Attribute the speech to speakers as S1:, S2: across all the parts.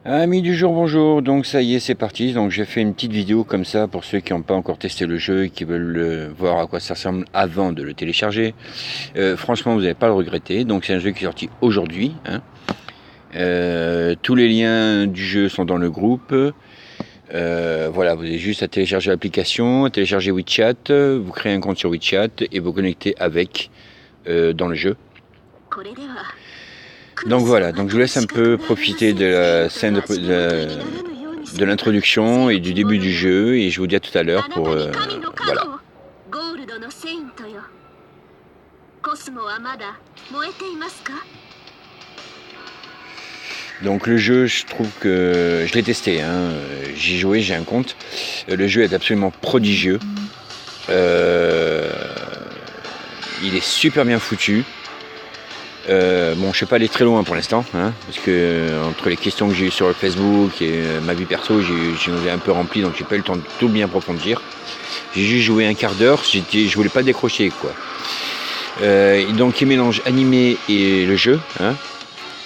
S1: Amis du jour, bonjour. Donc ça y est, c'est parti. Donc j'ai fait une petite vidéo comme ça pour ceux qui n'ont pas encore testé le jeu et qui veulent voir à quoi ça ressemble avant de le télécharger. Franchement, vous n'allez pas le regretter. Donc c'est un jeu qui est sorti aujourd'hui, hein. Tous les liens du jeu sont dans le groupe. Voilà, vous avez juste à télécharger l'application, à télécharger WeChat, vous créez un compte sur WeChat et vous connectez avec dans le jeu. Donc voilà, donc je vous laisse un peu profiter de la scène de l'introduction et du début du jeu et je vous dis à tout à l'heure pour voilà. Donc le jeu, je trouve que je l'ai testé, hein, j'y joué, j'ai un compte. Le jeu est absolument prodigieux. Il est super bien foutu. Bon, je ne suis pas allé très loin pour l'instant, hein, parce que entre les questions que j'ai eues sur le Facebook et ma vie perso, j'ai un peu rempli, donc j'ai pas eu le temps de tout bien approfondir. J'ai juste joué un quart d'heure, je voulais pas décrocher, quoi. Donc il mélange animé et le jeu, hein.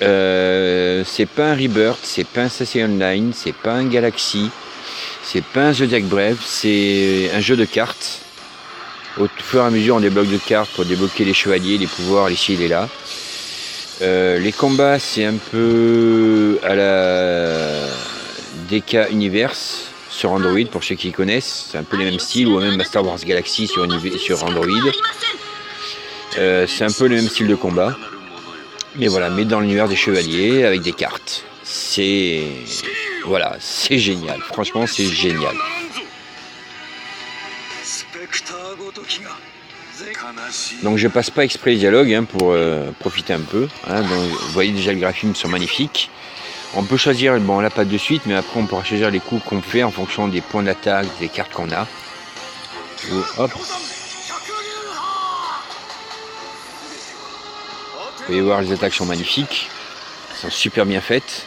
S1: C'est pas un Rebirth, c'est pas un Assassin's Online, c'est pas un Galaxy, c'est pas un Zodiac Brave, c'est un jeu de cartes. Au fur et à mesure, on débloque de cartes pour débloquer les chevaliers, les pouvoirs, les ci et les là. Les combats, c'est un peu à la DK Universe sur Android, pour ceux qui connaissent. C'est un peu les mêmes styles, ou même Star Wars Galaxy sur Android. C'est un peu le même style de combat. Mais voilà, mais dans l'univers des chevaliers, avec des cartes. Voilà, c'est génial. Franchement, c'est génial. Donc je passe pas exprès les dialogues, hein, pour profiter un peu, hein. Donc, vous voyez déjà le graphisme sont magnifiques. On peut choisir, bon là pas de suite, mais après on pourra choisir les coups qu'on fait en fonction des points d'attaque, des cartes qu'on a. Hop. Vous pouvez voir, les attaques sont magnifiques, elles sont super bien faites.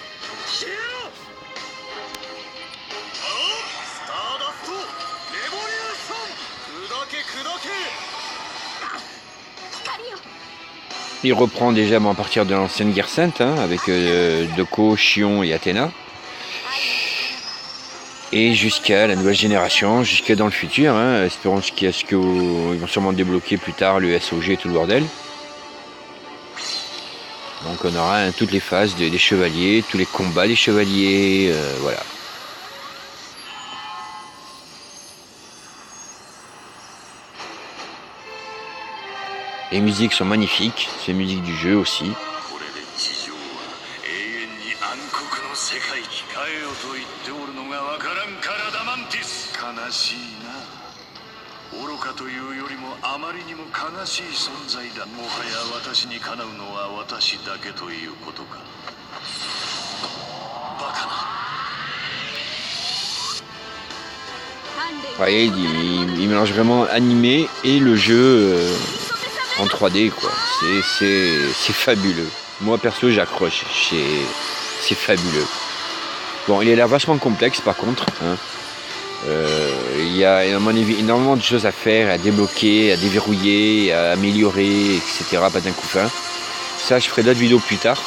S1: Il reprend déjà à partir de l'ancienne guerre sainte, hein, avec Doko, Chion et Athéna. Et jusqu'à la nouvelle génération, jusqu'à dans le futur, hein, espérons qu'ils vont sûrement débloquer plus tard le SOG et tout le bordel. Donc on aura, hein, toutes les phases des chevaliers, tous les combats des chevaliers, voilà. Les musiques sont magnifiques, c'est les musiques du jeu aussi. Vous voyez, il mélange vraiment animé et le jeu en 3D, quoi. C'est fabuleux. Moi perso j'accroche, c'est fabuleux. Bon, il a l'air vachement complexe par contre, hein. Il y a à mon avis énormément de choses à faire, à débloquer, à déverrouiller, à améliorer, etc. Pas d'un coup fin. Ça, je ferai d'autres vidéos plus tard.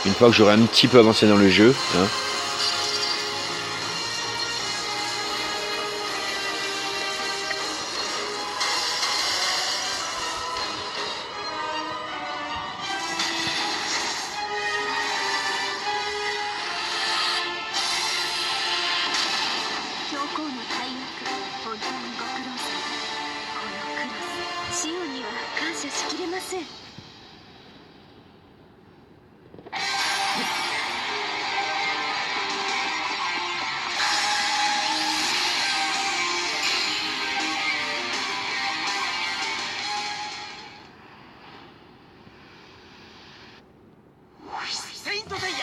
S1: Une fois que j'aurai un petit peu avancé dans le jeu, hein.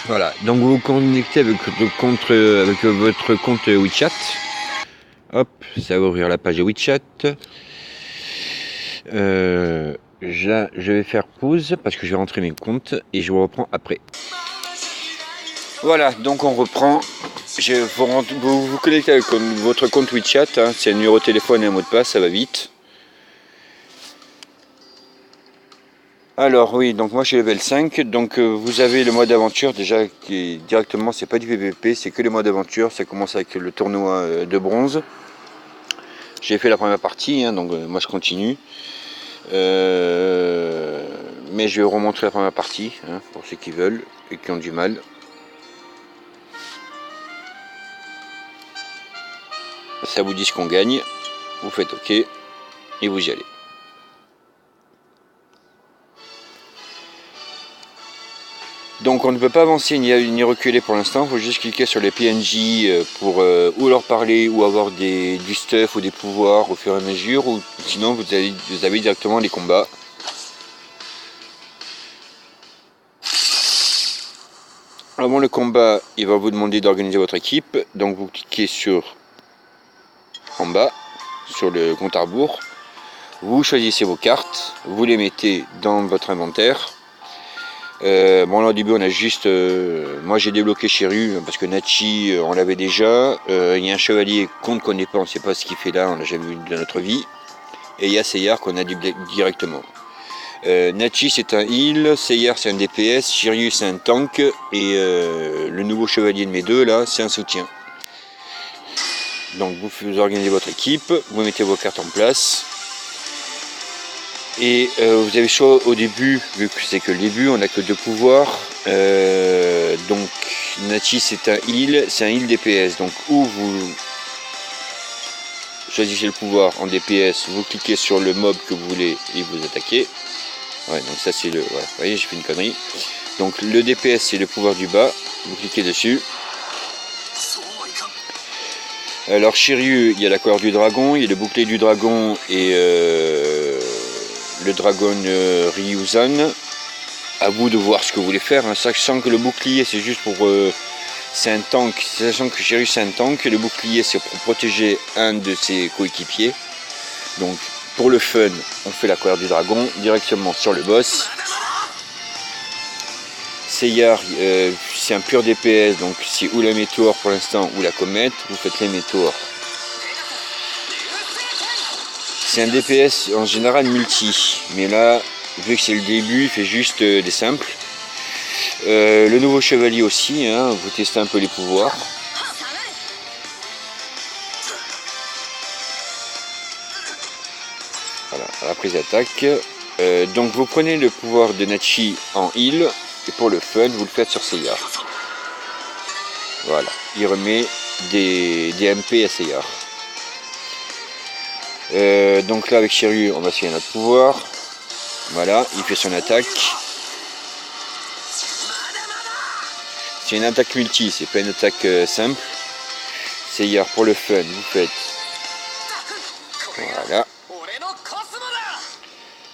S1: Voilà, donc vous vous connectez avec votre compte WeChat. Hop, ça va ouvrir la page WeChat. Là, je vais faire pause parce que je vais rentrer mes comptes et je vous reprends après. Voilà, donc on reprend. Vous vous connectez avec votre compte WeChat, hein, c'est un numéro de téléphone et un mot de passe, ça va vite. Alors oui, donc moi je suis level 5, donc vous avez le mode aventure déjà qui est directement, c'est pas du PVP, c'est que le mode aventure, ça commence avec le tournoi de bronze. J'ai fait la première partie, hein, donc moi je continue. Mais je vais remontrer la première partie, hein, pour ceux qui veulent et qui ont du mal. Ça vous dit ce qu'on gagne, vous faites OK et vous y allez. Donc on ne peut pas avancer ni reculer pour l'instant, il faut juste cliquer sur les PNJ pour ou leur parler ou avoir du stuff ou des pouvoirs au fur et à mesure, ou sinon vous avez directement les combats. Avant le combat, il va vous demander d'organiser votre équipe, donc vous cliquez sur en bas, sur le compte à rebours, vous choisissez vos cartes, vous les mettez dans votre inventaire. Bon là au début on a juste, moi j'ai débloqué Shiryu parce que Nachi on l'avait déjà, il y a un chevalier qu'on ne connaît pas, on ne sait pas ce qu'il fait là, on l'a jamais vu de notre vie, et il y a Seiya qu'on a directement. Nachi c'est un heal, Seiya c'est un DPS, Shiryu c'est un tank, et le nouveau chevalier de mes deux là c'est un soutien. Donc vous organisez votre équipe, vous mettez vos cartes en place. Et vous avez le choix au début, vu que c'est que le début, on n'a que 2 pouvoirs. Donc Nachi c'est un heal DPS. Donc ou vous choisissez le pouvoir en DPS, vous cliquez sur le mob que vous voulez et vous attaquez. Ouais, donc ça c'est le... Voilà, vous voyez, j'ai fait une connerie. Donc le DPS c'est le pouvoir du bas, vous cliquez dessus. Alors Shiryu, il y a la couleur du dragon, il y a le bouclier du dragon et le dragon Ryuzan. À vous de voir ce que vous voulez faire, hein. Sachant que le bouclier c'est juste pour... c'est un tank, sachant que Shiryu c'est un tank, le bouclier c'est pour protéger un de ses coéquipiers. Donc pour le fun, on fait la couleur du dragon directement sur le boss. Seiya, c'est un pur DPS, donc c'est ou la météore pour l'instant ou la comète, vous faites les météores. C'est un DPS en général multi, mais là, vu que c'est le début, il fait juste des simples. Le nouveau chevalier aussi, hein, vous testez un peu les pouvoirs. Voilà, à la prise d'attaque. Donc vous prenez le pouvoir de Nachi en heal, et pour le fun, vous le faites sur Seiya. Voilà, il remet des MP à Seiya. Donc là avec Shiryu on va essayer notre pouvoir. Voilà, il fait son attaque. C'est une attaque multi, c'est pas une attaque simple. Seiya pour le fun, vous faites. Voilà.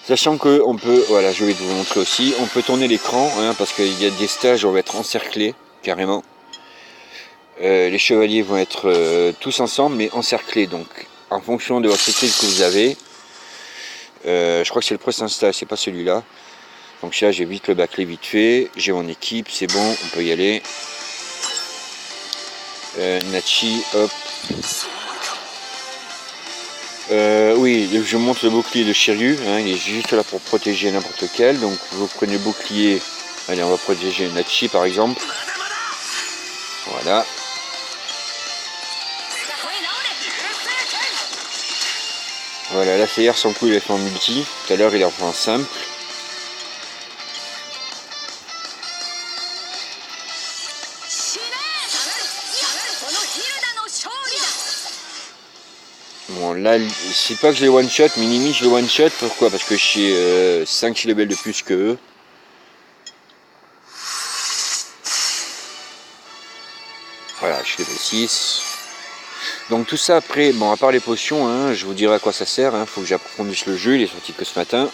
S1: Sachant que on peut, voilà, je vais vous montrer aussi, on peut tourner l'écran, hein, parce qu'il y a des stages où on va être encerclés, carrément. Les chevaliers vont être tous ensemble, mais encerclés, donc en fonction de votre équipe que vous avez. Je crois que c'est le prochain stage, c'est pas celui-là. Donc là, j'ai vite le bâclé vite fait, j'ai mon équipe, c'est bon, on peut y aller. Nachi, hop. Oui, je montre le bouclier de Shiryu, hein, il est juste là pour protéger n'importe lequel. Donc vous prenez le bouclier, allez on va protéger Nachi par exemple. Voilà. Voilà, là c'est son coup il est fait en multi, tout à l'heure il est en simple. Bon là, c'est pas que je les one shot, mais limite je les one shot, pourquoi? Parce que j'ai 5 levels de plus que eux. Voilà, je suis level 6. Donc tout ça après, bon à part les potions, hein, je vous dirai à quoi ça sert, hein, faut que j'approfondisse le jeu, il est sorti que ce matin.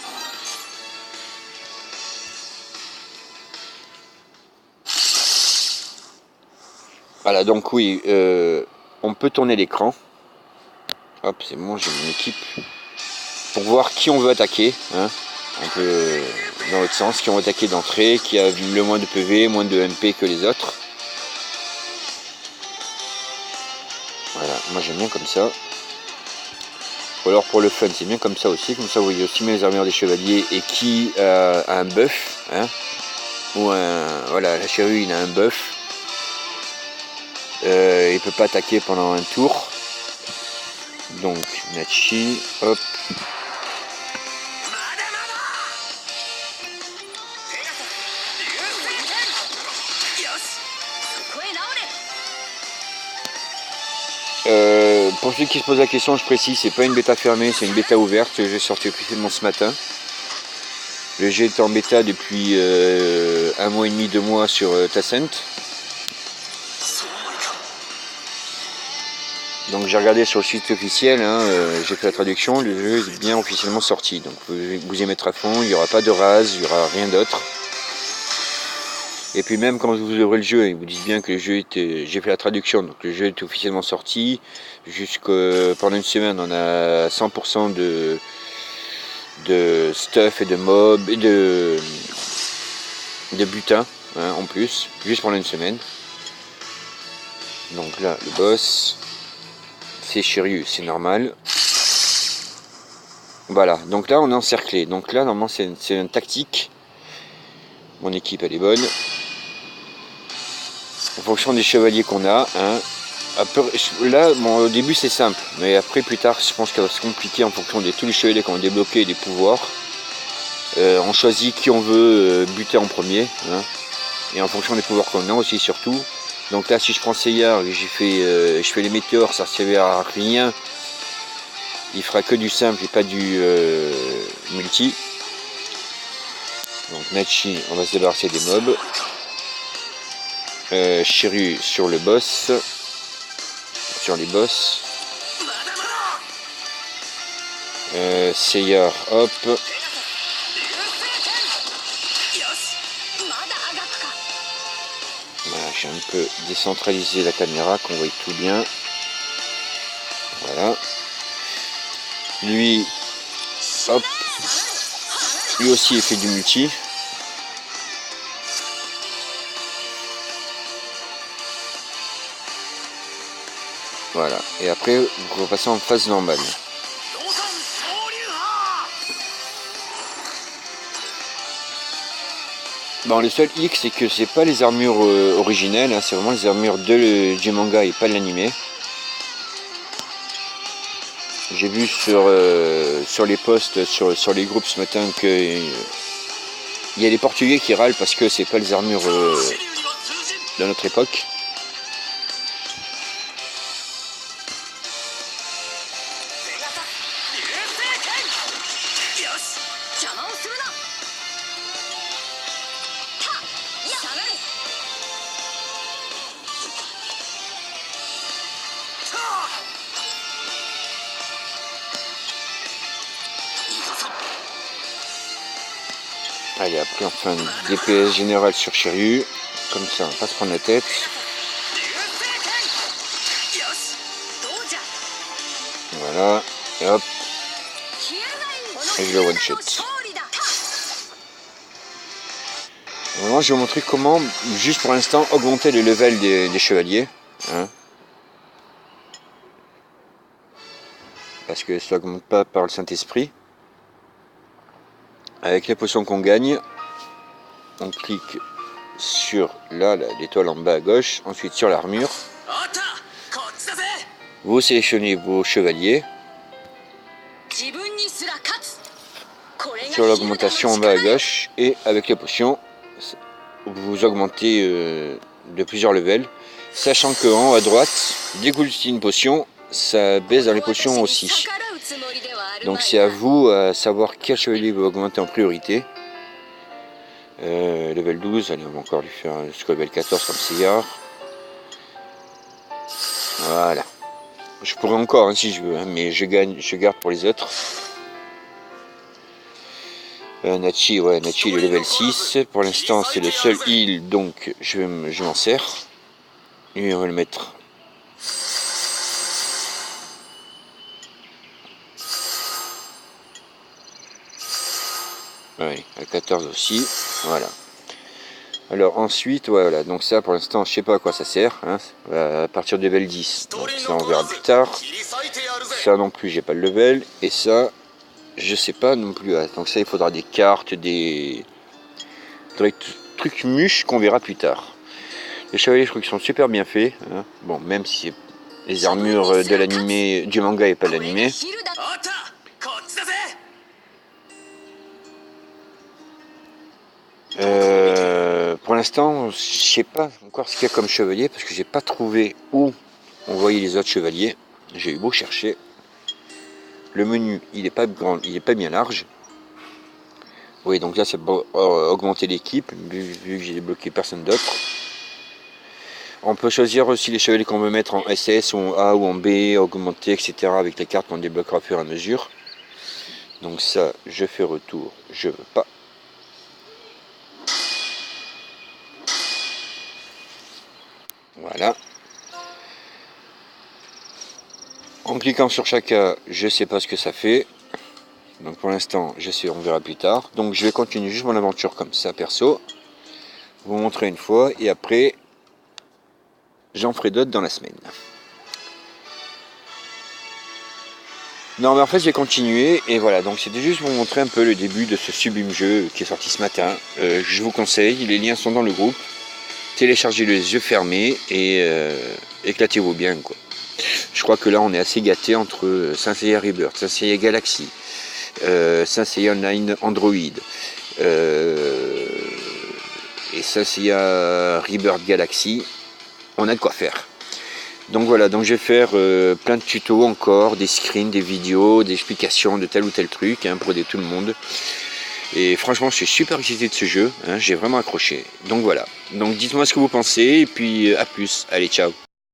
S1: Voilà, donc oui, on peut tourner l'écran. Hop, c'est bon, j'ai mon équipe. Pour voir qui on veut attaquer, hein, un peu dans l'autre sens, qui on veut attaquer d'entrée, qui a le moins de PV, moins de MP que les autres. Voilà, moi j'aime bien comme ça. Ou alors pour le fun, c'est bien comme ça aussi. Comme ça, vous voyez aussi bien les armures des chevaliers et qui a un buff. Hein, ou un. Voilà, la charrue, il a un buff. Il peut pas attaquer pendant un tour. Donc, Nachi, hop. Pour ceux qui se posent la question, je précise, c'est pas une bêta fermée, c'est une bêta ouverte. J'ai sorti officiellement ce matin. Le jeu est en bêta depuis 1 mois et demi, 2 mois sur Tencent. Donc j'ai regardé sur le site officiel, hein, j'ai fait la traduction, le jeu est bien officiellement sorti. Donc vous y mettre à fond, il n'y aura pas de rase, il n'y aura rien d'autre. Et puis même quand vous ouvrez le jeu, ils vous disent bien que le jeu était. J'ai fait la traduction, donc le jeu est officiellement sorti. Pendant une semaine, on a 100% de stuff et de mobs et de butin, hein, en plus, juste pendant une semaine. Donc là, le boss, c'est Shiryu, c'est normal. Voilà, donc là on est encerclé. Donc là, normalement, c'est une tactique. Mon équipe, elle est bonne. En fonction des chevaliers qu'on a, hein. Là, bon, au début c'est simple, mais après plus tard je pense que ça va se compliquer en fonction de tous les chevaliers qu'on a débloqués et des pouvoirs. On choisit qui on veut buter en premier, hein. Et en fonction des pouvoirs qu'on a aussi surtout. Donc là si je prends Seiya et je fais les météores, ça ne servira à rien. Il fera que du simple et pas du multi. Donc Nachi, on va se débarrasser des mobs. Shiryu sur le boss. Sur les boss. Seiya, hop. Voilà, j'ai un peu décentralisé la caméra, qu'on voit tout bien. Voilà. Lui, hop. Lui aussi, il fait du multi. Voilà, et après vous repassez en phase normale. Bon, le seul hic, c'est que c'est pas les armures originelles, hein, c'est vraiment les armures du manga et pas de l'animé. J'ai vu sur les posts, sur les groupes ce matin que il y a des Portugais qui râlent parce que c'est pas les armures de notre époque. Allez, après enfin DPS général sur Shiryu, comme ça on va pas se prendre la tête. Voilà, et hop, et je le one shot. Maintenant je vais vous montrer comment, juste pour l'instant, augmenter le level des chevaliers. Hein. Parce que ça n'augmente pas par le Saint-Esprit. Avec les potions qu'on gagne, on clique sur l'étoile en bas à gauche, ensuite sur l'armure. Vous sélectionnez vos chevaliers. Sur l'augmentation en bas à gauche, et avec les potions, vous augmentez de plusieurs levels. Sachant qu'en haut à droite, dès que vous utilisez une potion, ça baisse dans les potions aussi. Donc c'est à vous à savoir quel chevalier vous augmenter en priorité. Level 12, allez, on va encore lui faire jusqu'au level 14 comme Seiya. Voilà. Je pourrais encore hein, si je veux, hein, mais je garde pour les autres. Nachi, ouais, Nachi il est level 6. Pour l'instant c'est le seul heal, donc je m'en sers. Et on va le mettre. Ouais, à 14 aussi, voilà. Alors ensuite, voilà, donc ça pour l'instant je sais pas à quoi ça sert, hein, à partir de level 10, donc ça on verra plus tard. ça non plus, j'ai pas le level. Et ça, je sais pas non plus. Donc ça, il faudra des cartes, des trucs mûches qu'on verra plus tard. Les chevaliers, je trouve qu'ils sont super bien faits. Hein. Bon, même si les armures de l'animé, du manga et pas de l'animé. Pour l'instant, je sais pas encore ce qu'il y a comme chevalier parce que j'ai pas trouvé où on voyait les autres chevaliers. J'ai eu beau chercher. Le menu, il est pas grand, il est pas bien large. Oui, donc là, c'est pour augmenter l'équipe, vu que j'ai débloqué personne d'autre. On peut choisir aussi les chevaliers qu'on veut mettre en SS ou en A ou en B, augmenter, etc. avec les cartes qu'on débloquera au fur et à mesure. Donc ça, je fais retour, je veux pas. Voilà. En cliquant sur chacun, je sais pas ce que ça fait. Donc pour l'instant, je sais, on verra plus tard. Donc je vais continuer juste mon aventure comme ça, perso. Vous montrer une fois et après, j'en ferai d'autres dans la semaine. Non mais en fait je vais continuer et voilà, donc c'était juste pour vous montrer un peu le début de ce sublime jeu qui est sorti ce matin. Je vous conseille, les liens sont dans le groupe. Téléchargez les yeux fermés et éclatez-vous bien quoi. Je crois que là on est assez gâté entre Saint Seiya Rebirth, Saint Seiya Galaxy, Saint Seiya Online Android et Saint Seiya Rebirth Galaxy. On a de quoi faire. Donc voilà, donc je vais faire plein de tutos encore, des screens, des vidéos, des explications de tel ou tel truc hein, pour aider tout le monde. Et franchement, je suis super excité de ce jeu, hein, j'ai vraiment accroché. Donc voilà, donc dites-moi ce que vous pensez et puis à plus, allez ciao.